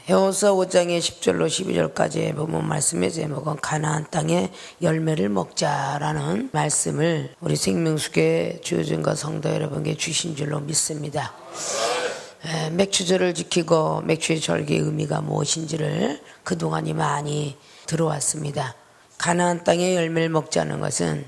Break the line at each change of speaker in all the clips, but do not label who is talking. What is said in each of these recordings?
여호수아 5장의 10절로 12절까지의 본문 말씀의 제목은 가나안 땅의 열매를 먹자라는 말씀을 우리 생명수계 주요전과 성도 여러분께 주신 줄로 믿습니다. 맥추절을 지키고 맥추의 절기의 의미가 무엇인지를 그동안이 많이 들어왔습니다. 가나안 땅의 열매를 먹자는 것은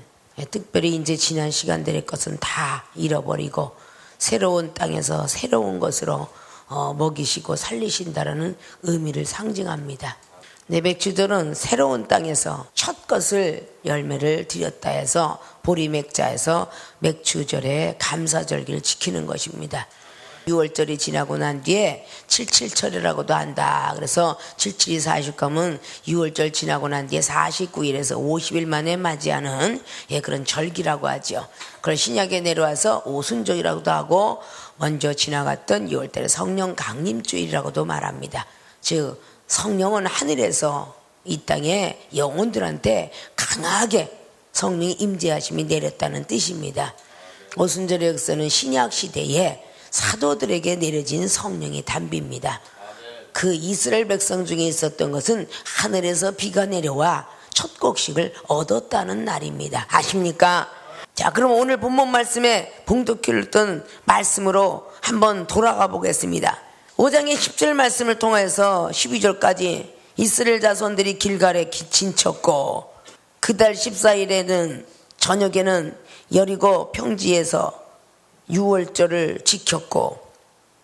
특별히 이제 지난 시간들의 것은 다 잃어버리고 새로운 땅에서 새로운 것으로 먹이시고 살리신다라는 의미를 상징합니다. 맥추절은 새로운 땅에서 첫 것을 열매를 드렸다 해서 보리맥자에서 맥추절의 감사절기를 지키는 것입니다. 6월절이 지나고 난 뒤에 77철이라고도 한다. 그래서 77이 40가면 6월절 지나고 난 뒤에 49일에서 50일 만에 맞이하는 그런 절기라고 하죠. 그걸 신약에 내려와서 오순절이라고도 하고 먼저 지나갔던 6월달에 성령 강림주일이라고도 말합니다. 즉 성령은 하늘에서 이 땅에 영혼들한테 강하게 성령의 임재하심이 내렸다는 뜻입니다. 오순절의 역사는 신약 시대에 사도들에게 내려진 성령의 단비입니다. 그 이스라엘 백성 중에 있었던 것은 하늘에서 비가 내려와 첫 곡식을 얻었다는 날입니다. 아십니까? 자, 그럼 오늘 본문 말씀에 봉독기를 뜬 말씀으로 한번 돌아가 보겠습니다. 5장의 10절 말씀을 통해서 12절까지 이스라엘 자손들이 길갈에 진쳤고 그달 14일에는 저녁에는 여리고 평지에서 6월절을 지켰고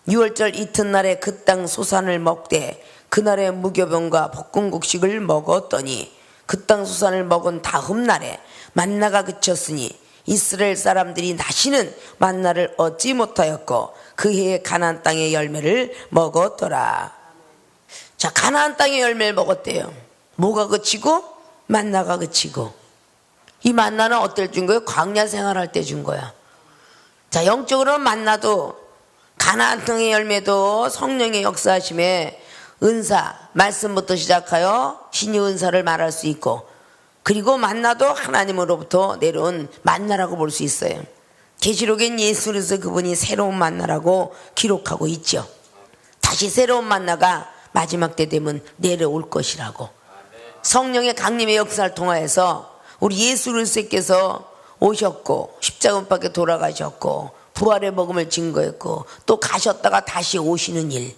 6월절 이튿날에 그 땅 소산을 먹되 그날에 무교병과 볶음국식을 먹었더니 그 땅 소산을 먹은 다음 날에 만나가 그쳤으니 이스라엘 사람들이 다시는 만나를 얻지 못하였고 그 해에 가나안 땅의 열매를 먹었더라. 자, 가나안 땅의 열매를 먹었대요. 뭐가 그치고? 만나가 그치고. 이 만나는 어떨 준 거예요? 광야 생활할 때 준 거야. 자, 영적으로는 만나도 가나안 땅의 열매도 성령의 역사하심에 은사, 말씀부터 시작하여 신의 은사를 말할 수 있고 그리고 만나도 하나님으로부터 내려온 만나라고 볼 수 있어요. 계시록엔 예수 그리스도 그분이 새로운 만나라고 기록하고 있죠. 다시 새로운 만나가 마지막 때 되면 내려올 것이라고. 성령의 강림의 역사를 통하여서 우리 예수 그리스도께서 오셨고 십자가 못 박혀 돌아가셨고 부활의 복음을 증거했고 또 가셨다가 다시 오시는 일,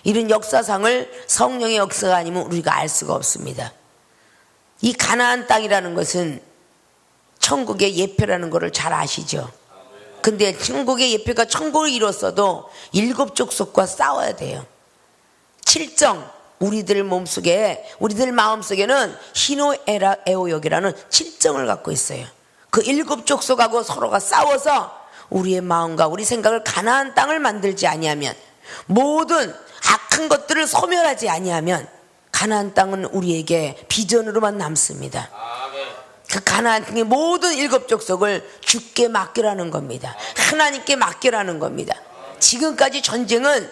이런 역사상을 성령의 역사가 아니면 우리가 알 수가 없습니다. 이 가나안 땅이라는 것은 천국의 예표라는 것을 잘 아시죠? 근데 천국의 예표가 천국을 이뤘어도 7족속과 싸워야 돼요. 7정, 우리들 몸속에, 우리들 마음속에는 희노애락 애호역이라는 7정을 갖고 있어요. 그 7족속하고 서로가 싸워서 우리의 마음과 우리 생각을 가나안 땅을 만들지 아니하면, 모든 악한 것들을 소멸하지 아니하면 가나안 땅은 우리에게 비전으로만 남습니다. 그 가나안 땅의 모든 7족속을 주께 맡기라는 겁니다. 하나님께 맡기라는 겁니다. 지금까지 전쟁은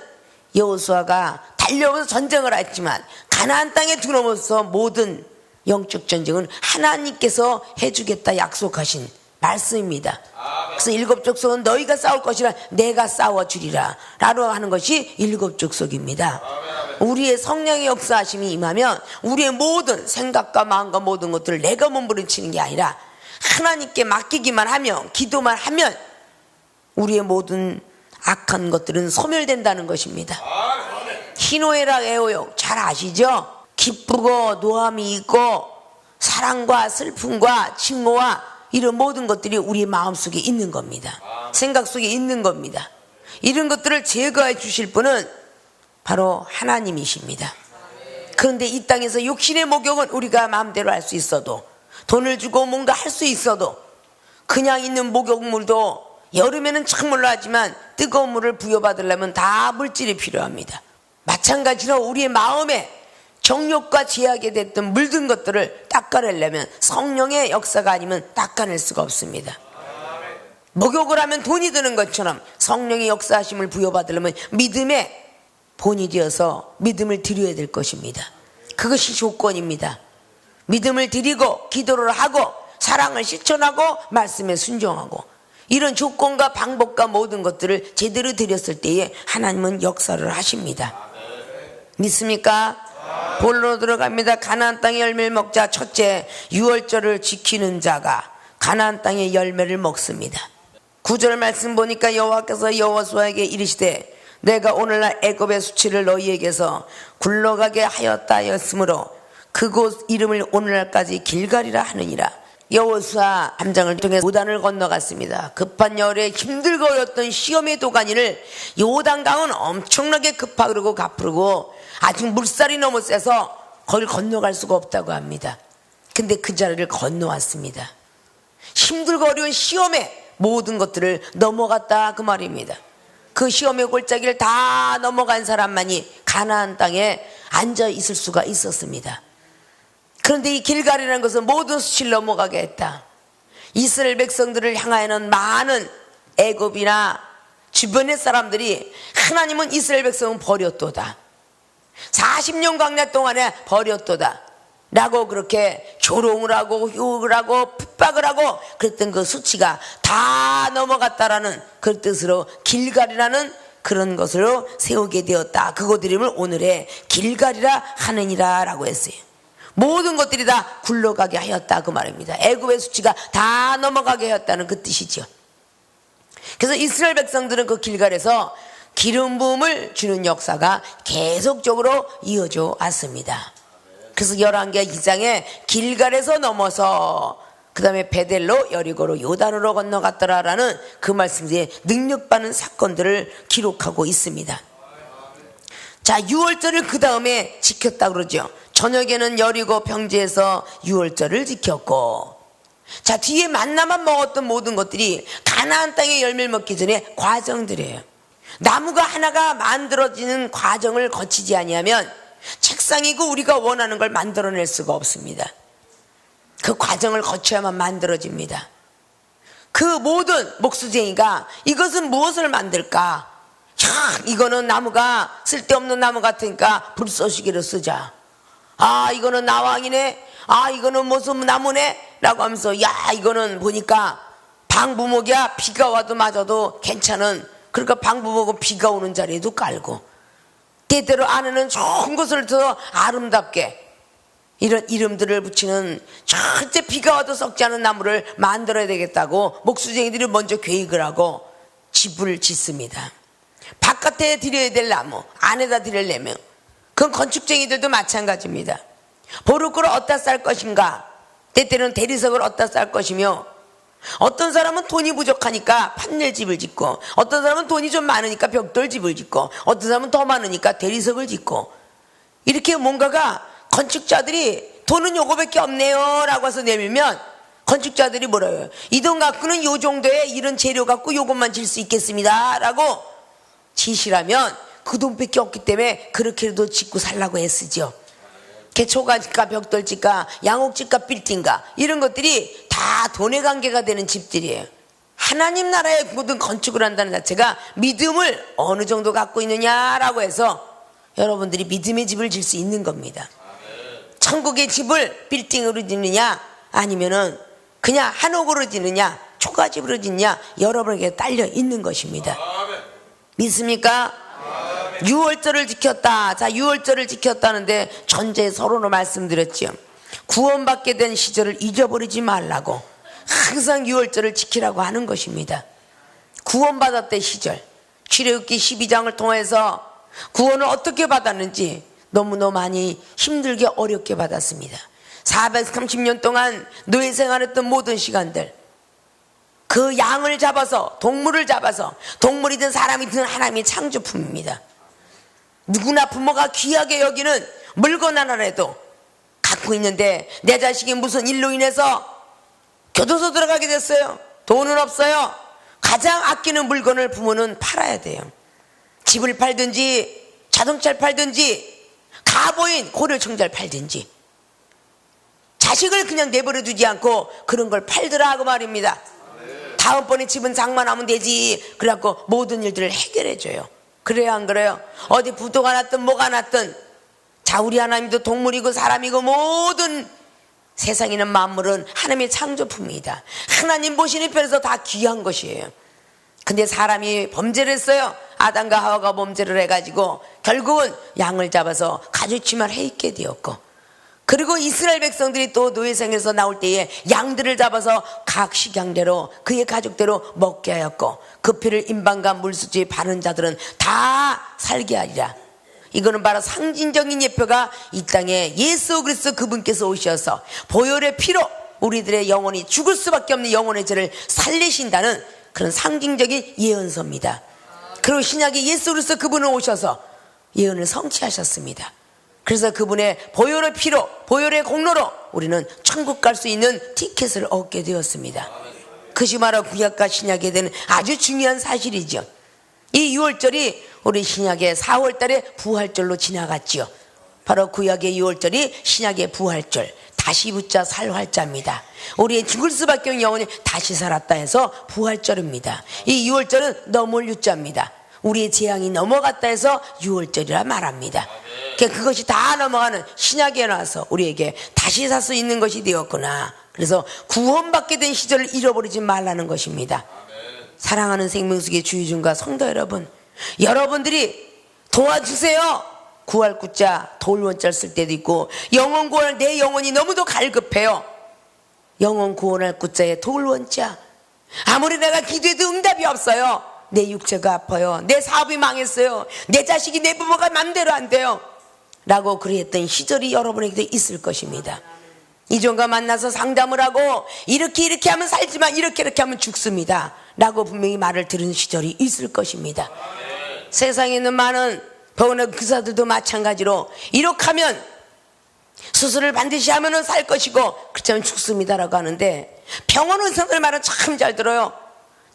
여호수아가 달려오면서 전쟁을 했지만 가나안 땅에 들어오면서 모든 영적 전쟁은 하나님께서 해주겠다 약속하신 말씀입니다. 그래서 7족속은 너희가 싸울 것이라 내가 싸워주리라 라고 하는 것이 7족속입니다. 우리의 성령의 역사하심이 임하면 우리의 모든 생각과 마음과 모든 것들을 내가 몸부림치는 게 아니라 하나님께 맡기기만 하면, 기도만 하면 우리의 모든 악한 것들은 소멸된다는 것입니다. 희노애락 애호역 잘 아시죠? 기쁘고 노함이 있고 사랑과 슬픔과 증오와 이런 모든 것들이 우리 마음속에 있는 겁니다. 생각 속에 있는 겁니다. 이런 것들을 제거해 주실 분은 바로 하나님이십니다. 그런데 이 땅에서 육신의 목욕은 우리가 마음대로 할 수 있어도, 돈을 주고 뭔가 할 수 있어도, 그냥 있는 목욕물도 여름에는 찬물로 하지만 뜨거운 물을 부여받으려면 다 물질이 필요합니다. 마찬가지로 우리의 마음에 정욕과 죄악에 됐던 물든 것들을 닦아내려면 성령의 역사가 아니면 닦아낼 수가 없습니다. 목욕을 하면 돈이 드는 것처럼 성령의 역사하심을 부여받으려면 믿음의 본이 되어서 믿음을 드려야 될 것입니다. 그것이 조건입니다. 믿음을 드리고 기도를 하고 사랑을 실천하고 말씀에 순종하고, 이런 조건과 방법과 모든 것들을 제대로 드렸을 때에 하나님은 역사를 하십니다. 믿습니까? 본론으로 들어갑니다. 가나안 땅의 열매를 먹자. 첫째, 유월절을 지키는 자가 가나안 땅의 열매를 먹습니다. 9절 말씀 보니까 여호와께서 여호수아에게 이르시되 내가 오늘날 애굽의 수치를 너희에게서 굴러가게 하였다 하였으므로 그곳 이름을 오늘날까지 길갈이라 하느니라. 여호수아 3장을 통해 요단을 건너갔습니다. 급한 열에 힘들고 어렸던 시험의 도가니를 요단강은 엄청나게 급하고 가쁘고 아직 물살이 너무 세서 거길 건너갈 수가 없다고 합니다. 근데 그 자리를 건너왔습니다. 힘들고 어려운 시험의 모든 것들을 넘어갔다 그 말입니다. 그 시험의 골짜기를 다 넘어간 사람만이 가나안 땅에 앉아 있을 수가 있었습니다. 그런데 이 길갈이라는 것은 모든 수치를 넘어가게 했다. 이스라엘 백성들을 향하여는 많은 애굽이나 주변의 사람들이 하나님은 이스라엘 백성은 버렸도다, 40년 광야 동안에 버렸도다 라고 그렇게 조롱을 하고 욕을 하고 핍박을 하고 그랬던 그 수치가 다 넘어갔다라는 그 뜻으로 길갈이라는 그런 것으로 세우게 되었다. 그곳 이름을 오늘의 길갈이라 하느니라 라고 했어요. 모든 것들이 다 굴러가게 하였다 그 말입니다. 애굽의 수치가 다 넘어가게 하였다는 그 뜻이죠. 그래서 이스라엘 백성들은 그 길갈에서 기름 부음을 주는 역사가 계속적으로 이어져 왔습니다. 그래서 열왕기하 2장에 길갈에서 넘어서 그 다음에 베델로 여리고로 요단으로 건너갔더라라는 그 말씀에 능력받는 사건들을 기록하고 있습니다. 자, 유월절을 그 다음에 지켰다 그러죠. 저녁에는 여리고 평지에서 유월절을 지켰고, 자, 뒤에 만나만 먹었던 모든 것들이 가나안 땅의 열매를 먹기 전에 과정들이에요. 나무가 하나가 만들어지는 과정을 거치지 아니하면 책상이고 우리가 원하는 걸 만들어낼 수가 없습니다. 그 과정을 거쳐야만 만들어집니다. 그 모든 목수쟁이가 이것은 무엇을 만들까? 이거는 나무가 쓸데없는 나무 같으니까 불쏘시개로 쓰자. 이거는 나왕이네. 이거는 무슨 나무네 라고 하면서 이거는 보니까 방부목이야. 비가 와도 맞아도 괜찮은, 그러니까 방부목은 비가 오는 자리에도 깔고, 때때로 안에는 좋은 것을 더 아름답게 이런 이름들을 붙이는 절대 비가 와도 썩지 않은 나무를 만들어야 되겠다고 목수쟁이들이 먼저 계획을 하고 집을 짓습니다. 바깥에 드려야 될 나무 안에다 드리려면, 그건 건축쟁이들도 마찬가지입니다. 보르크를 어디다 쌀 것인가, 때때로는 대리석을 어디다 쌀 것이며, 어떤 사람은 돈이 부족하니까 판넬집을 짓고, 어떤 사람은 돈이 좀 많으니까 벽돌집을 짓고, 어떤 사람은 더 많으니까 대리석을 짓고, 이렇게 뭔가가 건축자들이 돈은 요거밖에 없네요 라고 해서 내밀면 건축자들이 뭐라요? 이 돈 갖고는 요 정도의 이런 재료 갖고 요것만 질 수 있겠습니다 라고 지시라면 그 돈밖에 없기 때문에 그렇게도 짓고 살라고 애쓰죠. 개초가집과 벽돌집과 양옥집과 빌딩가 이런 것들이 다 돈의 관계가 되는 집들이에요. 하나님 나라의 모든 건축을 한다는 자체가 믿음을 어느 정도 갖고 있느냐라고 해서 여러분들이 믿음의 집을 질 수 있는 겁니다. 천국의 집을 빌딩으로 짓느냐 아니면은 그냥 한옥으로 짓느냐 초가집으로 짓느냐 여러분에게 딸려 있는 것입니다. 믿습니까? 유월절을 지켰다. 자, 유월절을 지켰다는데 전제 서론으로 말씀드렸죠. 구원받게 된 시절을 잊어버리지 말라고 항상 유월절을 지키라고 하는 것입니다. 구원받았던 시절, 출애굽기 12장을 통해서 구원을 어떻게 받았는지 너무너무 많이 힘들게 어렵게 받았습니다. 430년 동안 노예 생활했던 모든 시간들, 그 양을 잡아서 동물을 잡아서, 동물이든 사람이든 하나님의 창조품입니다. 누구나 부모가 귀하게 여기는 물건 하나라도 갖고 있는데 내 자식이 무슨 일로 인해서 교도소 들어가게 됐어요. 돈은 없어요. 가장 아끼는 물건을 부모는 팔아야 돼요. 집을 팔든지 자동차를 팔든지 가보인 고려청자를 팔든지 자식을 그냥 내버려 두지 않고 그런 걸 팔더라 그 말입니다. 다음번에 집은 장만하면 되지. 그래갖고 모든 일들을 해결해줘요. 그래요 안 그래요? 어디 부도가 났든 뭐가 났든, 자, 우리 하나님도 동물이고 사람이고 모든 세상에 있는 만물은 하나님의 창조품이다. 하나님 보시는 편에서 다 귀한 것이에요. 근데 사람이 범죄를 했어요. 아담과 하와가 범죄를 해가지고 결국은 양을 잡아서 가죽치마를 해 입게 되었고, 그리고 이스라엘 백성들이 또 노예생에서 나올 때에 양들을 잡아서 각 식양대로 그의 가족대로 먹게 하였고, 그 피를 임방과 물수지에 바른 자들은 다 살게 하리라. 이거는 바로 상징적인 예표가 이 땅에 예수 그리스도 그분께서 오셔서 보혈의 피로 우리들의 영혼이 죽을 수밖에 없는 영혼의 죄를 살리신다는 그런 상징적인 예언서입니다. 그리고 신약에 예수 그리스도 그분은 오셔서 예언을 성취하셨습니다. 그래서 그분의 보혈의 피로, 보혈의 공로로 우리는 천국 갈 수 있는 티켓을 얻게 되었습니다. 그것이 바로 구약과 신약에 대한 아주 중요한 사실이죠. 이 6월절이 우리 신약의 4월달에 부활절로 지나갔지요. 바로 구약의 6월절이 신약의 부활절, 다시 붙자 살 활자입니다. 우리의 죽을 수밖에 없는 영혼이 다시 살았다 해서 부활절입니다. 이 6월절은 넘을 유자입니다. 우리의 재앙이 넘어갔다 해서 6월절이라 말합니다. 그것이 다 넘어가는 신약에 나와서 우리에게 다시 살 수 있는 것이 되었구나. 그래서 구원받게 된 시절을 잃어버리지 말라는 것입니다. 사랑하는 생명수계 주의중과 성도 여러분, 여러분들이 도와주세요. 구할 구자 돌원자를 쓸 때도 있고, 영혼 구원할 내 영혼이 너무도 갈급해요. 영혼 구원할 구자에 돌원자. 아무리 내가 기도해도 응답이 없어요. 내 육체가 아파요. 내 사업이 망했어요. 내 자식이, 내 부모가 맘대로 안 돼요. 라고 그랬던 시절이 여러분에게도 있을 것입니다. 이종과 만나서 상담을 하고 이렇게 하면 살지만 이렇게 하면 죽습니다 라고 분명히 말을 들은 시절이 있을 것입니다. 세상에 있는 많은 병원의 의사들도 마찬가지로 이렇게 하면 수술을 반드시 하면 살 것이고 그렇지 않으면 죽습니다라고 하는데, 병원 의사들 말은 참 잘 들어요.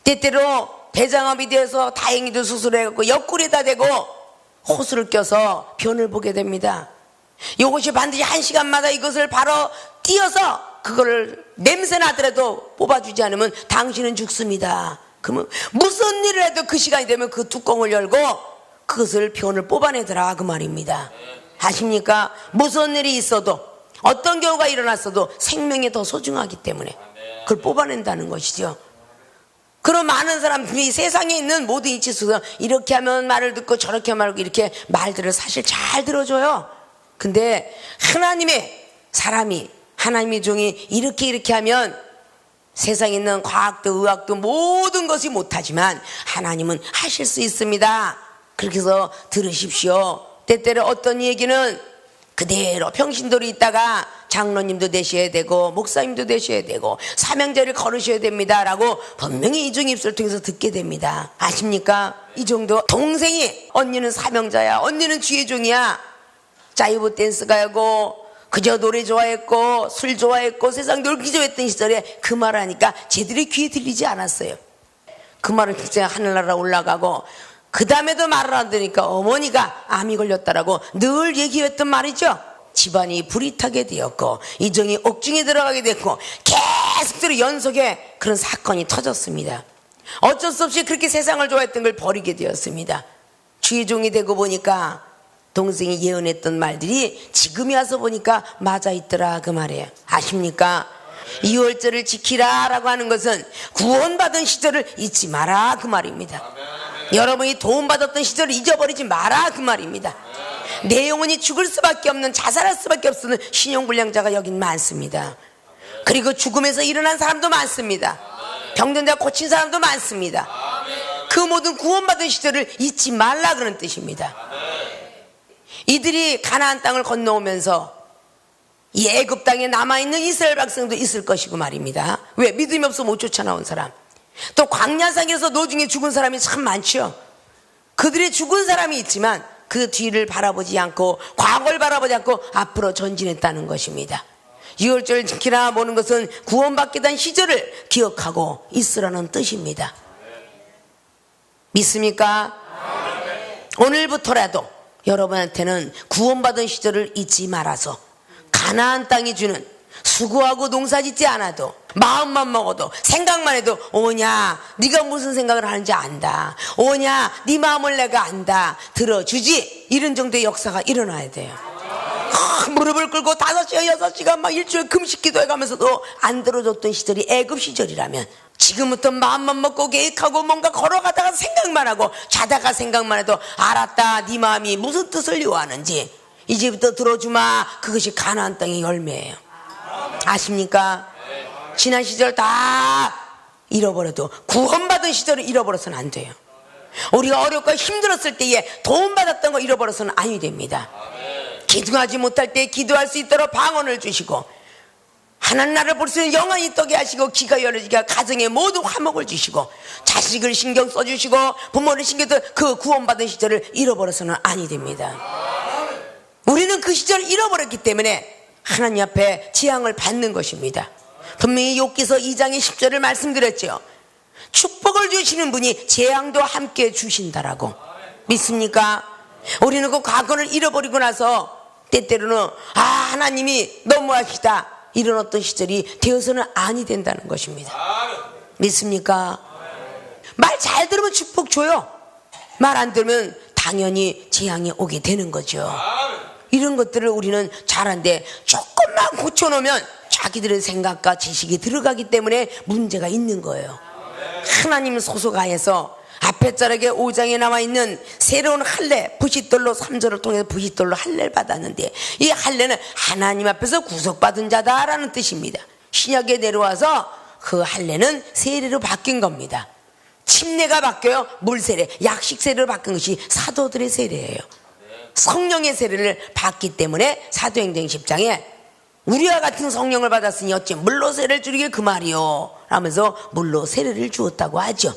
때때로 대장암이 되어서 다행히도 수술해갖고 옆구리에다 대고 호수를 껴서 변을 보게 됩니다. 이것이 반드시 1시간마다 이것을 바로 띄어서 그거를 냄새 나더라도 뽑아주지 않으면 당신은 죽습니다. 그러면 무슨 일을 해도 그 시간이 되면 그 뚜껑을 열고 그것을 변을 뽑아내더라 그 말입니다. 아십니까? 무슨 일이 있어도, 어떤 경우가 일어났어도 생명이 더 소중하기 때문에 그걸 뽑아낸다는 것이죠. 그런 많은 사람들이 세상에 있는 모든 이치 속에서 이렇게 하면 말을 듣고 저렇게 말고 이렇게 말들을 사실 잘 들어줘요. 근데 하나님의 사람이, 하나님의 종이 이렇게 하면 세상에 있는 과학도 의학도 모든 것이 못하지만 하나님은 하실 수 있습니다. 그렇게 해서 들으십시오. 때때로 어떤 얘기는 그대로 평신도로 있다가 장로님도 되셔야 되고 목사님도 되셔야 되고 사명제를 걸으셔야 됩니다 라고 분명히 이종 입술을 통해서 듣게 됩니다. 아십니까? 이 정도 동생이 언니는 사명자야, 언니는 주의 종이야, 짜이브 댄스 가고 그저 노래 좋아했고 술 좋아했고 세상 놀기 좋아했던 시절에 그 말을 하니까 쟤들이 귀에 들리지 않았어요. 그 말은 그냥 하늘나라 올라가고 그 다음에도 말을 안 들으니까 어머니가 암이 걸렸다라고 늘 얘기했던 말이죠. 집안이 불이 타게 되었고 이종이 옥중에 들어가게 됐고 계속적으로 연속에 그런 사건이 터졌습니다. 어쩔 수 없이 그렇게 세상을 좋아했던 걸 버리게 되었습니다. 주의 종이 되고 보니까 동생이 예언했던 말들이 지금이 와서 보니까 맞아 있더라 그 말이에요. 아십니까? 2월절을 지키라 라고 하는 것은 구원받은 시절을 잊지 마라 그 말입니다. 여러분이 도움받았던 시절을 잊어버리지 마라 그 말입니다. 내 영혼이 죽을 수밖에 없는, 자살할 수밖에 없는 신용불량자가 여긴 많습니다. 그리고 죽음에서 일어난 사람도 많습니다. 병든자 고친 사람도 많습니다. 그 모든 구원받은 시절을 잊지 말라 그런 뜻입니다. 이들이 가나안 땅을 건너오면서 이 애굽 땅에 남아있는 이스라엘 백성도 있을 것이고 말입니다. 왜? 믿음이 없어 못 쫓아나온 사람, 또 광야상에서 노중에 죽은 사람이 참 많죠. 그들이 죽은 사람이 있지만 그 뒤를 바라보지 않고 과거를 바라보지 않고 앞으로 전진했다는 것입니다. 6월절을 지키라 보는 것은 구원받게 된 시절을 기억하고 있으라는 뜻입니다. 믿습니까? 오늘부터라도 여러분한테는 구원받은 시절을 잊지 말아서 가나안 땅이 주는, 수고하고 농사짓지 않아도 마음만 먹어도 생각만 해도 오냐 네가 무슨 생각을 하는지 안다, 오냐 네 마음을 내가 안다, 들어주지, 이런 정도의 역사가 일어나야 돼요. 무릎을 꿇고 5시간 6시간 막 일주일 금식 기도해가면서도 안 들어줬던 시절이 애굽 시절이라면, 지금부터 마음만 먹고 계획하고 뭔가 걸어가다가 생각만 하고 자다가 생각만 해도 알았다, 네 마음이 무슨 뜻을 요하는지 이제부터 들어주마. 그것이 가나안 땅의 열매예요. 아십니까? 지난 시절 다 잃어버려도 구원받은 시절을 잃어버려서는 안 돼요. 우리가 어렵고 힘들었을 때에 도움받았던 거 잃어버려서는 아니 됩니다. 기도하지 못할 때 기도할 수 있도록 방언을 주시고, 하나님 나라를 볼 수 있는 영안이 떠게 하시고, 귀가 열어지게 가정에 모든 화목을 주시고, 자식을 신경 써주시고, 부모를 신경 써, 그 구원받은 시절을 잃어버려서는 아니 됩니다. 우리는 그 시절을 잃어버렸기 때문에 하나님 앞에 재앙을 받는 것입니다. 분명히 욥기서 2장의 10절을 말씀드렸죠. 축복을 주시는 분이 재앙도 함께 주신다라고. 믿습니까? 우리는 그 과거를 잃어버리고 나서 때때로는 하나님이 너무하시다 이런 어떤 시절이 되어서는 아니 된다는 것입니다. 믿습니까? 말 잘 들으면 축복 줘요. 말 안 들으면 당연히 재앙이 오게 되는 거죠. 이런 것들을 우리는 잘하는데 조금만 고쳐놓으면 자기들의 생각과 지식이 들어가기 때문에 문제가 있는 거예요. 하나님 소속하에서 앞에 자락에 5장에 나와있는 새로운 할례, 부싯돌로 3절을 통해서 부싯돌로 할례를 받았는데, 이 할례는 하나님 앞에서 구속받은 자다라는 뜻입니다. 신약에 내려와서 그 할례는 세례로 바뀐 겁니다. 침례가 바뀌어요. 물세례, 약식 세례로 바뀐 것이 사도들의 세례예요. 성령의 세례를 받기 때문에 사도행전 10장에 우리와 같은 성령을 받았으니 어찌 물로 세례를 주리길 그 말이요 라면서 물로 세례를 주었다고 하죠.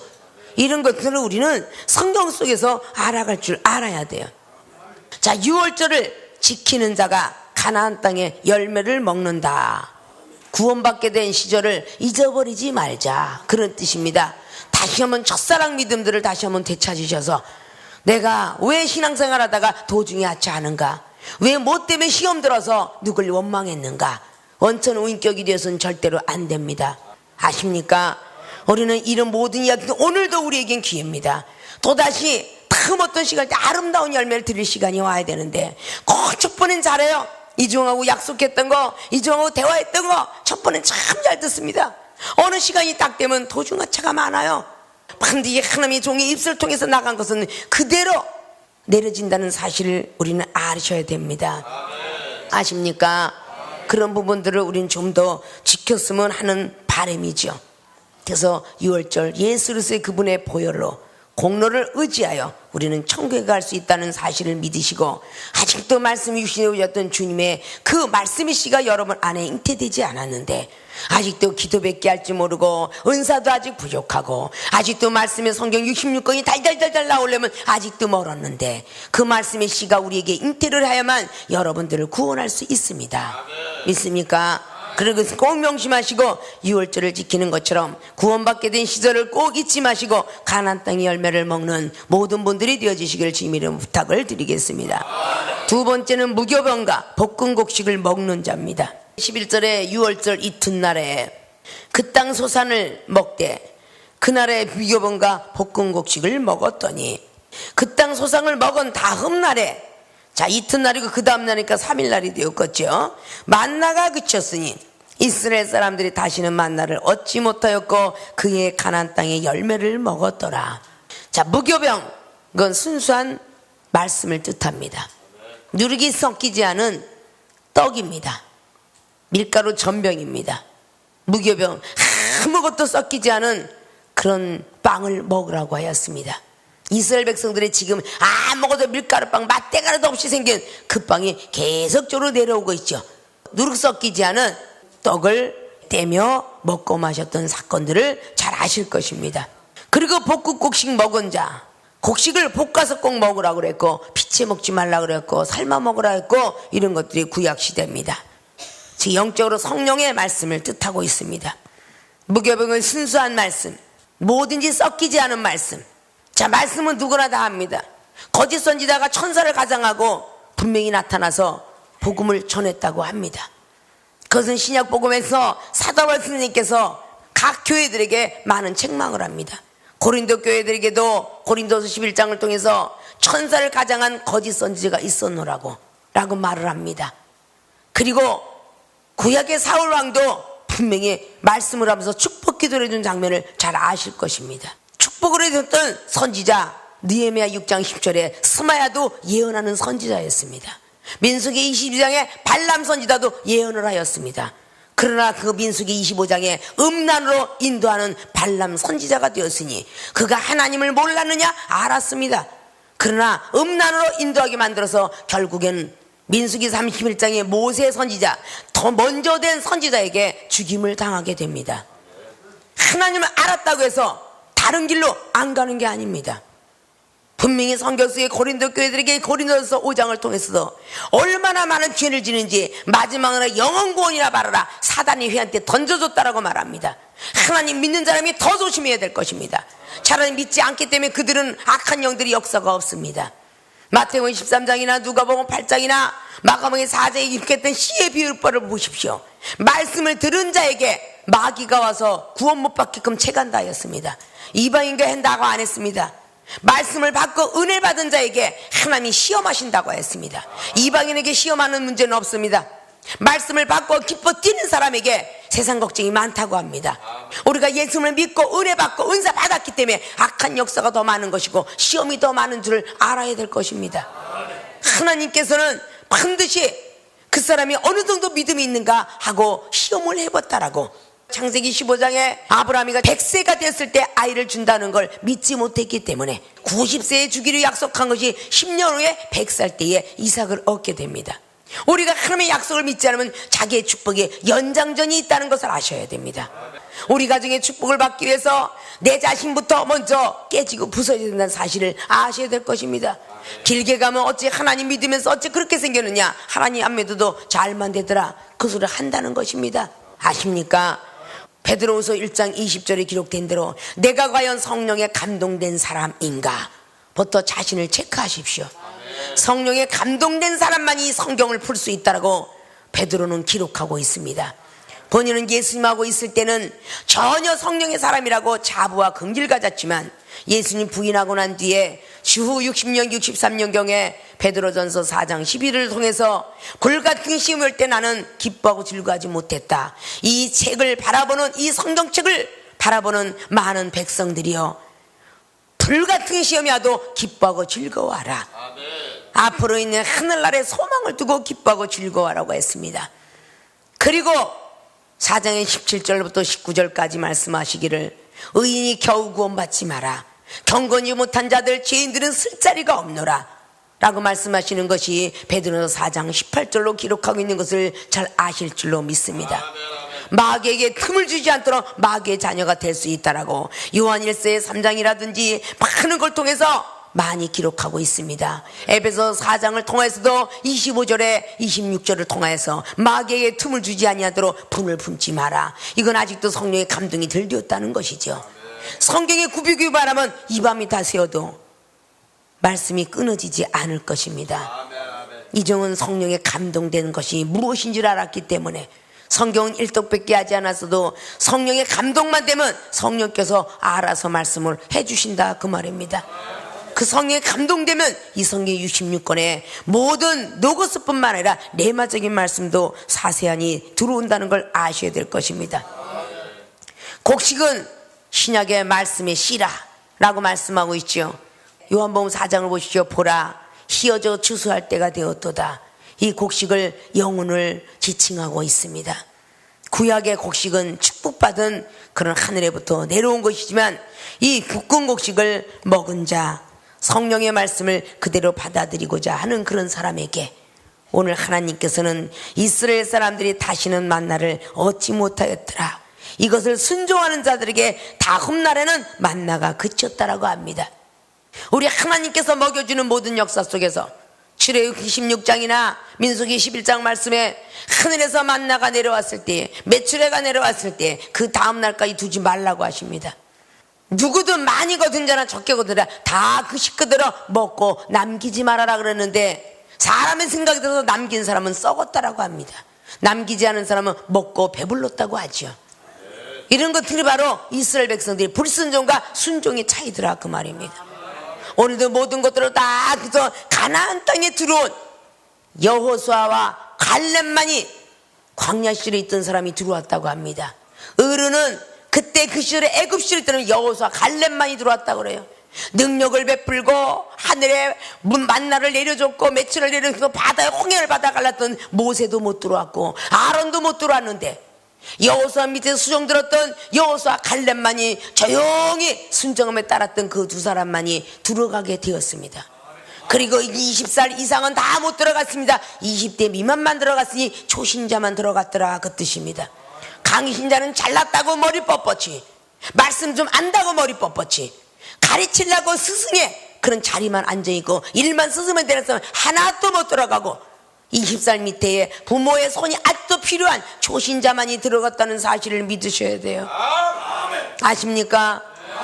이런 것들을 우리는 성경 속에서 알아갈 줄 알아야 돼요. 자, 6월절을 지키는 자가 가나안 땅의 열매를 먹는다. 구원받게 된 시절을 잊어버리지 말자, 그런 뜻입니다. 다시 한번 첫사랑 믿음들을 다시 한번 되찾으셔서, 내가 왜 신앙생활 하다가 도중에 하차하는가, 왜 뭐 때문에 시험 들어서 누굴 원망했는가, 원천 우인격이 되어서는 절대로 안 됩니다. 아십니까? 우리는 이런 모든 이야기도 오늘도 우리에겐 기회입니다. 또다시 다음 어떤 시간 때 아름다운 열매를 드릴 시간이 와야 되는데, 꼭 첫 번엔 잘해요. 이종하고 약속했던 거, 이종하고 대화했던 거 첫 번엔 참 잘 듣습니다. 어느 시간이 딱 되면 도중하차가 많아요. 반드시 하나님의 종의 입술을 통해서 나간 것은 그대로 내려진다는 사실을 우리는 아셔야 됩니다. 아십니까? 그런 부분들을 우리는 좀 더 지켰으면 하는 바람이죠. 그래서 6월절 예수 그리스도의 그분의 보혈로 공로를 의지하여 우리는 천국에 갈 수 있다는 사실을 믿으시고, 아직도 말씀이 주시던 주님의 그 말씀의 씨가 여러분 안에 잉태되지 않았는데, 아직도 기도밖에 할 줄 모르고 은사도 아직 부족하고, 아직도 말씀의 성경 66권이 달달달달 나오려면 아직도 멀었는데, 그 말씀의 씨가 우리에게 잉태를 하야만 여러분들을 구원할 수 있습니다. 믿습니까? 그리고 꼭 명심하시고 6월절을 지키는 것처럼 구원받게 된 시절을 꼭 잊지 마시고 가나안 땅의 열매를 먹는 모든 분들이 되어주시기를 주님의 부탁을 드리겠습니다. 두 번째는 무교병과 볶음곡식을 먹는 자입니다. 11절에 6월절 이튿날에 그 땅 소산을 먹되 그날에 무교병과 볶음곡식을 먹었더니, 그 땅 소산을 먹은 다음 날에, 자, 이튿날이고 그 다음 날이니까 3일날이 되었겠죠. 만나가 그쳤으니 이스라엘 사람들이 다시는 만나를 얻지 못하였고 그의 가나안 땅의 열매를 먹었더라. 자, 무교병, 그건 순수한 말씀을 뜻합니다. 누룩이 섞이지 않은 떡입니다. 밀가루 전병입니다. 무교병, 아무것도 섞이지 않은 그런 빵을 먹으라고 하였습니다. 이스라엘 백성들이 지금 아무것도 밀가루빵 맛대가리도 없이 생긴 그 빵이 계속적으로 내려오고 있죠. 누룩 섞이지 않은 떡을 떼며 먹고 마셨던 사건들을 잘 아실 것입니다. 그리고 볶음곡식 먹은 자, 곡식을 볶아서 꼭 먹으라고 그랬고, 피채 먹지 말라고 그랬고, 삶아 먹으라 했고, 이런 것들이 구약시대입니다. 즉 영적으로 성령의 말씀을 뜻하고 있습니다. 무교병은 순수한 말씀, 뭐든지 섞이지 않은 말씀. 자, 말씀은 누구나 다 합니다. 거짓 선지자가 천사를 가장하고 분명히 나타나서 복음을 전했다고 합니다. 그것은 신약 복음에서 사도 바울 스님께서 각 교회들에게 많은 책망을 합니다. 고린도 교회들에게도 고린도서 11장을 통해서 천사를 가장한 거짓 선지자가 있었노라고 라고 말을 합니다. 그리고 구약의 사울 왕도 분명히 말씀을 하면서 축복 기도를 해준 장면을 잘 아실 것입니다. 축복을 해줬던 선지자 느헤미야 6장 10절에 스마야도 예언하는 선지자였습니다. 민수기 22장에 발람 선지자도 예언을 하였습니다. 그러나 그 민수기 25장에 음란으로 인도하는 발람 선지자가 되었으니 그가 하나님을 몰랐느냐? 알았습니다. 그러나 음란으로 인도하게 만들어서 결국엔 민수기 31장의 모세 선지자, 더 먼저 된 선지자에게 죽임을 당하게 됩니다. 하나님을 알았다고 해서 다른 길로 안 가는 게 아닙니다. 분명히 성경 속의 고린도 교회들에게 고린도서 5장을 통해서도 얼마나 많은 죄를 지는지 마지막으로 영원 구원이라 말하라 사단이 회한테 던져줬다라고 말합니다. 하나님 믿는 사람이 더 조심해야 될 것입니다. 차라리 믿지 않기 때문에 그들은 악한 영들이 역사가 없습니다. 마태복음 13장이나 누가복음 8장이나 마가복음 4장에 입혔던 씨의 비율법을 보십시오. 말씀을 들은 자에게 마귀가 와서 구원 못 받게끔 채간다 하였습니다. 이방인과 한다고 안 했습니다. 말씀을 받고 은혜 받은 자에게 하나님이 시험하신다고 했습니다. 이방인에게 시험하는 문제는 없습니다. 말씀을 받고 기뻐 뛰는 사람에게 세상 걱정이 많다고 합니다. 우리가 예수님을 믿고 은혜 받고 은사 받았기 때문에 악한 역사가 더 많은 것이고 시험이 더 많은 줄을 알아야 될 것입니다. 하나님께서는 반드시 그 사람이 어느 정도 믿음이 있는가 하고 시험을 해봤다라고. 창세기 15장에 아브라함이가 100세가 됐을 때 아이를 준다는 걸 믿지 못했기 때문에 90세에 주기로 약속한 것이 10년 후에 100살 때에 이삭을 얻게 됩니다. 우리가 하나님의 약속을 믿지 않으면 자기의 축복에 연장전이 있다는 것을 아셔야 됩니다. 우리 가정의 축복을 받기 위해서 내 자신부터 먼저 깨지고 부서져야 된다는 사실을 아셔야 될 것입니다. 길게 가면 어찌 하나님 믿으면서 어찌 그렇게 생겼느냐, 하나님 안 믿어도 잘만 되더라, 그 소리를 한다는 것입니다. 아십니까? 베드로후서 1장 20절에 기록된 대로 내가 과연 성령에 감동된 사람인가 부터 자신을 체크하십시오. 성령에 감동된 사람만이 성경을 풀 수 있다라고 베드로는 기록하고 있습니다. 본인은 예수님하고 있을 때는 전혀 성령의 사람이라고 자부와 긍지를 가졌지만 예수님 부인하고 난 뒤에 주후 60년 63년경에 베드로전서 4장 11일을 통해서 불같은 시험이 올 때 나는 기뻐하고 즐거워하지 못했다. 이 책을 바라보는, 이 성경책을 바라보는 많은 백성들이여, 불같은 시험이 와도 기뻐하고 즐거워하라. 아멘. 앞으로 있는 하늘나라의 소망을 두고 기뻐하고 즐거워하라고 했습니다. 그리고 4장의 17절부터 19절까지 말씀하시기를 의인이 겨우 구원받지 마라. 경건히 못한 자들 죄인들은 쓸 자리가 없노라 라고 말씀하시는 것이 베드로서 4장 18절로 기록하고 있는 것을 잘 아실 줄로 믿습니다. 마귀에게 틈을 주지 않도록 마귀의 자녀가 될 수 있다라고 요한 1서의 3장이라든지 많은 걸 통해서 많이 기록하고 있습니다. 에베소 4장을 통해서도 25절에 26절을 통해서 마귀에게 틈을 주지 아니하도록 분을 품지 마라. 이건 아직도 성령의 감동이 덜 되었다는 것이죠. 성경에 굽이기 바라면 이 밤이 다 새어도 말씀이 끊어지지 않을 것입니다. 이종은 성령에 감동되는 것이 무엇인 줄 알았기 때문에 성경은 일독밖에 하지 않았어도 성령의 감동만 되면 성령께서 알아서 말씀을 해주신다 그 말입니다. 그 성령에 감동되면 이 성경 66권의 모든 로고스뿐만 아니라 레마적인 말씀도 사세하니 들어온다는 걸 아셔야 될 것입니다. 곡식은 신약의 말씀의 씨라 라고 말씀하고 있죠. 요한복음 4장을 보시죠. 보라 희어져 추수할 때가 되었도다. 이 곡식을 영혼을 지칭하고 있습니다. 구약의 곡식은 축복받은 그런 하늘에부터 내려온 것이지만 이 굳은 곡식을 먹은 자, 성령의 말씀을 그대로 받아들이고자 하는 그런 사람에게 오늘 하나님께서는 이스라엘 사람들이 다시는 만나를 얻지 못하였더라. 이것을 순종하는 자들에게 다음 날에는 만나가 그쳤다라고 합니다. 우리 하나님께서 먹여주는 모든 역사 속에서 출애굽기 16장이나 민수기 11장 말씀에 하늘에서 만나가 내려왔을 때, 메추라기가 내려왔을 때 그 다음 날까지 두지 말라고 하십니다. 누구든 많이 거둔 자나 적게 거둔 자 다 그 식구대로 먹고 남기지 말아라 그러는데 사람의 생각이 들어서 남긴 사람은 썩었다라고 합니다. 남기지 않은 사람은 먹고 배불렀다고 하죠. 이런 것들이 바로 이스라엘 백성들이 불순종과 순종의 차이더라 그 말입니다. 오늘도 모든 것들을 다 그래서 가나안 땅에 들어온 여호수아와 갈렙만이 광야 시절에 있던 사람이 들어왔다고 합니다. 어른은 그때 그 시절에 애굽 시절에 있던 여호수아 갈렙만이 들어왔다고 그래요. 능력을 베풀고 하늘에 만나를 내려줬고 메추를 내려줬고 바다에 홍해를 바다 갈랐던 모세도 못 들어왔고 아론도 못 들어왔는데 여호수아 밑에 수종 들었던 여호수아 갈렙만이 조용히 순정함에 따랐던 그 두 사람만이 들어가게 되었습니다. 그리고 20살 이상은 다 못 들어갔습니다. 20대 미만만 들어갔으니 초신자만 들어갔더라 그 뜻입니다. 강신자는 잘났다고 머리 뻣뻣이, 말씀 좀 안다고 머리 뻣뻣이, 가르치려고 스승의 그런 자리만 앉아있고 일만 스승만 되었으면 하나도 못 들어가고 20살 밑에 부모의 손이 아직도 필요한 초신자만이 들어갔다는 사실을 믿으셔야 돼요. 아십니까?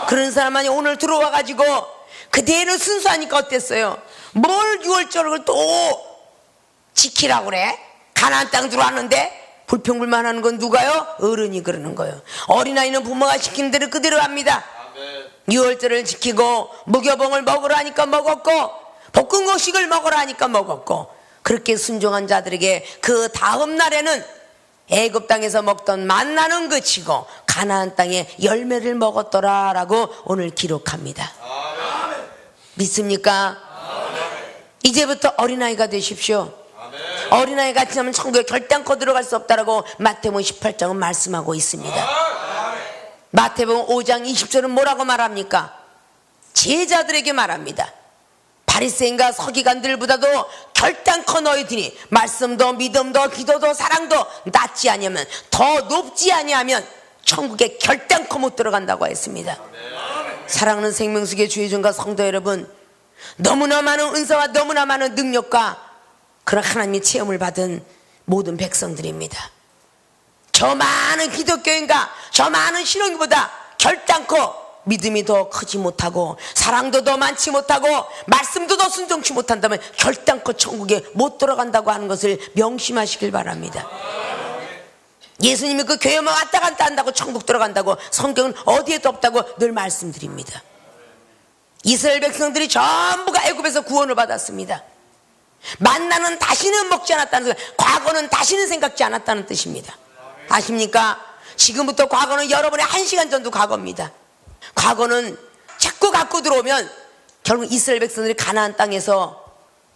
그런 사람만이 오늘 들어와가지고 그대로 순수하니까 어땠어요? 뭘 6월절을 또 지키라고 그래? 가나안 땅 들어왔는데 불평불만하는 건 누가요? 어른이 그러는 거예요. 어린아이는 부모가 시키는 대로 그대로 합니다. 6월절을 지키고 무교봉을 먹으라 하니까 먹었고 볶음고식을 먹으라 하니까 먹었고 그렇게 순종한 자들에게 그 다음 날에는 애굽 땅에서 먹던 만나는 그치고 가나안 땅에 열매를 먹었더라라고 오늘 기록합니다. 믿습니까? 이제부터 어린아이가 되십시오. 어린아이 같이 하면 천국에 결단코 들어갈 수 없다라고 마태복음 18장은 말씀하고 있습니다. 마태복음 5장 20절은 뭐라고 말합니까? 제자들에게 말합니다. 바리새인과 서기관들보다도 결단코 너희들이 말씀도 믿음도 기도도 사랑도 낮지 아니하면 더 높지 아니하면 천국에 결단코 못 들어간다고 했습니다. 사랑하는 생명수계 주의종과 성도 여러분, 너무나 많은 은사와 너무나 많은 능력과 그런 하나님의 체험을 받은 모든 백성들입니다. 저 많은 기독교인과 저 많은 신앙인보다 결단코 믿음이 더 크지 못하고 사랑도 더 많지 못하고 말씀도 더 순종치 못한다면 결단코 천국에 못 들어간다고 하는 것을 명심하시길 바랍니다. 예수님이 그 교회만 왔다 갔다 한다고 천국 들어간다고 성경은 어디에도 없다고 늘 말씀드립니다. 이스라엘 백성들이 전부가 애굽에서 구원을 받았습니다. 만나는 다시는 먹지 않았다는 뜻, 과거는 다시는 생각지 않았다는 뜻입니다. 아십니까? 지금부터 과거는 여러분의 1시간 전도 과거입니다. 과거는 자꾸 갖고 들어오면 결국 이스라엘 백성들이 가나안 땅에서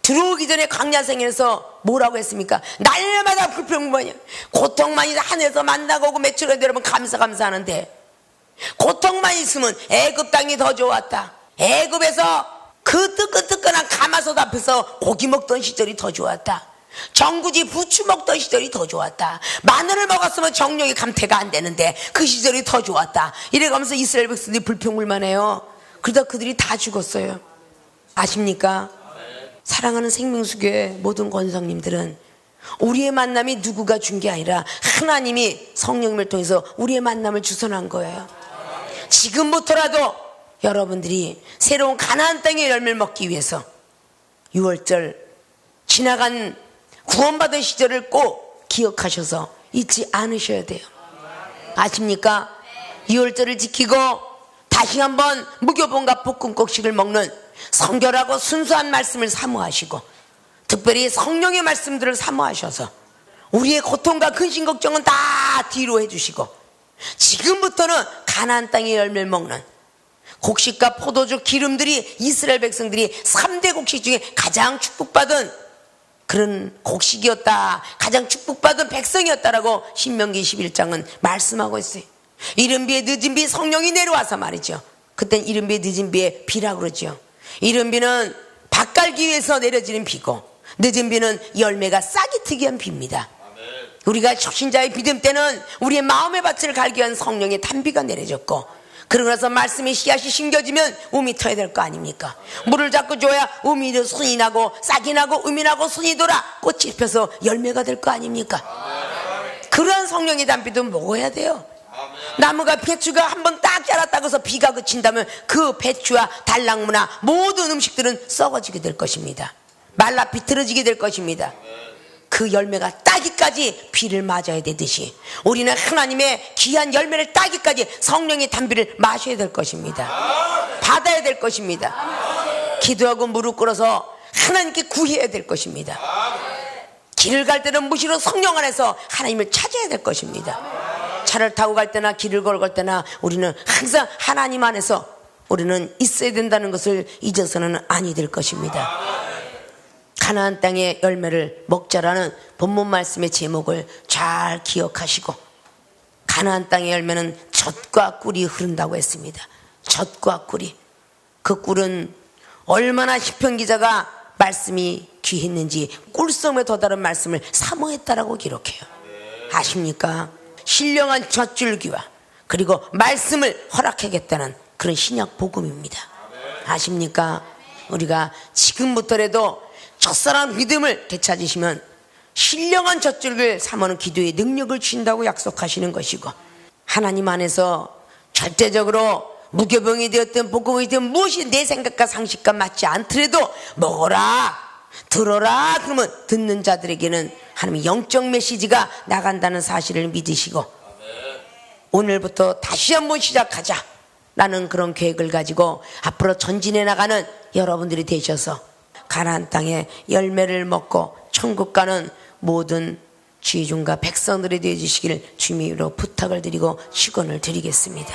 들어오기 전에 광야 생에서 뭐라고 했습니까? 날마다 불평만이 고통만 있어 하늘에서 만나고 오고 매출에 내려오면 감사하는데 고통만 있으면 애굽 땅이 더 좋았다. 애굽에서 그 뜨끈뜨끈한 가마솥 앞에서 고기 먹던 시절이 더 좋았다. 정구지 부추 먹던 시절이 더 좋았다. 마늘을 먹었으면 정력이 감퇴가 안 되는데 그 시절이 더 좋았다. 이래가면서 이스라엘 백성들이 불평불만해요. 그러다 그들이 다 죽었어요. 아십니까? 사랑하는 생명수교회 모든 권성님들은 우리의 만남이 누구가 준 게 아니라 하나님이 성령님을 통해서 우리의 만남을 주선한 거예요. 지금부터라도 여러분들이 새로운 가나안 땅의 열매를 먹기 위해서 6월절 지나간 구원받은 시절을 꼭 기억하셔서 잊지 않으셔야 돼요. 아십니까? 6월절을 지키고 다시 한번 무교봉과 볶음국식을 먹는 성결하고 순수한 말씀을 사모하시고 특별히 성령의 말씀들을 사모하셔서 우리의 고통과 근심 걱정은 다 뒤로 해주시고 지금부터는 가나안 땅의 열매를 먹는 곡식과 포도주 기름들이 이스라엘 백성들이 3대 곡식 중에 가장 축복받은 그런 곡식이었다, 가장 축복받은 백성이었다라고 신명기 11장은 말씀하고 있어요. 이른 비에 늦은 비 성령이 내려와서 말이죠. 그땐 이른 비에 늦은 비에 비라고 그러죠. 이른 비는 밭 갈기 위해서 내려지는 비고 늦은 비는 열매가 싹이 트기 위한 비입니다. 우리가 초신자의 믿음 때는 우리의 마음의 밭을 갈기 위한 성령의 단비가 내려졌고 그러고 나서 말씀의 씨앗이 심겨지면 um이 터야 될 거 아닙니까? 물을 자꾸 줘야 um이 순이 나고 싹이 나고 um이 나고 순이 돌아 꽃이 펴서 열매가 될 거 아닙니까? 그러한 성령의 단비도 먹어야 돼요. 나무가 배추가 한번 딱 자랐다고 해서 비가 그친다면 그 배추와 달랑무나 모든 음식들은 썩어지게 될 것입니다. 말라 비틀어지게 될 것입니다. 그 열매가 따기까지 비를 맞아야 되듯이 우리는 하나님의 귀한 열매를 따기까지 성령의 단비를 마셔야 될 것입니다. 받아야 될 것입니다. 기도하고 무릎 꿇어서 하나님께 구해야 될 것입니다. 길을 갈 때는 무시로 성령 안에서 하나님을 찾아야 될 것입니다. 차를 타고 갈 때나 길을 걸을 때나 우리는 항상 하나님 안에서 우리는 있어야 된다는 것을 잊어서는 아니 될 것입니다. 가나안 땅의 열매를 먹자라는 본문 말씀의 제목을 잘 기억하시고, 가나안 땅의 열매는 젖과 꿀이 흐른다고 했습니다. 젖과 꿀이. 그 꿀은 얼마나 시편 기자가 말씀이 귀했는지 꿀성에 도달한 말씀을 사모했다라고 기록해요. 아십니까? 신령한 젖줄기와 그리고 말씀을 허락하겠다는 그런 신약 복음입니다. 아십니까? 우리가 지금부터라도 첫사랑 믿음을 되찾으시면 신령한 젖줄기를 삼는 기도의 능력을 주신다고 약속하시는 것이고, 하나님 안에서 절대적으로 무교병이 되었든 복음이 되었든 무엇이 내 생각과 상식과 맞지 않더라도 먹어라 들어라 그러면 듣는 자들에게는 하나님의 영적 메시지가 나간다는 사실을 믿으시고, 오늘부터 다시 한번 시작하자 라는 그런 계획을 가지고 앞으로 전진해 나가는 여러분들이 되셔서 가나안 땅에 열매를 먹고 천국 가는 모든 지중과 백성들이 되어주시기를 주님으로 부탁을 드리고 축원을 드리겠습니다.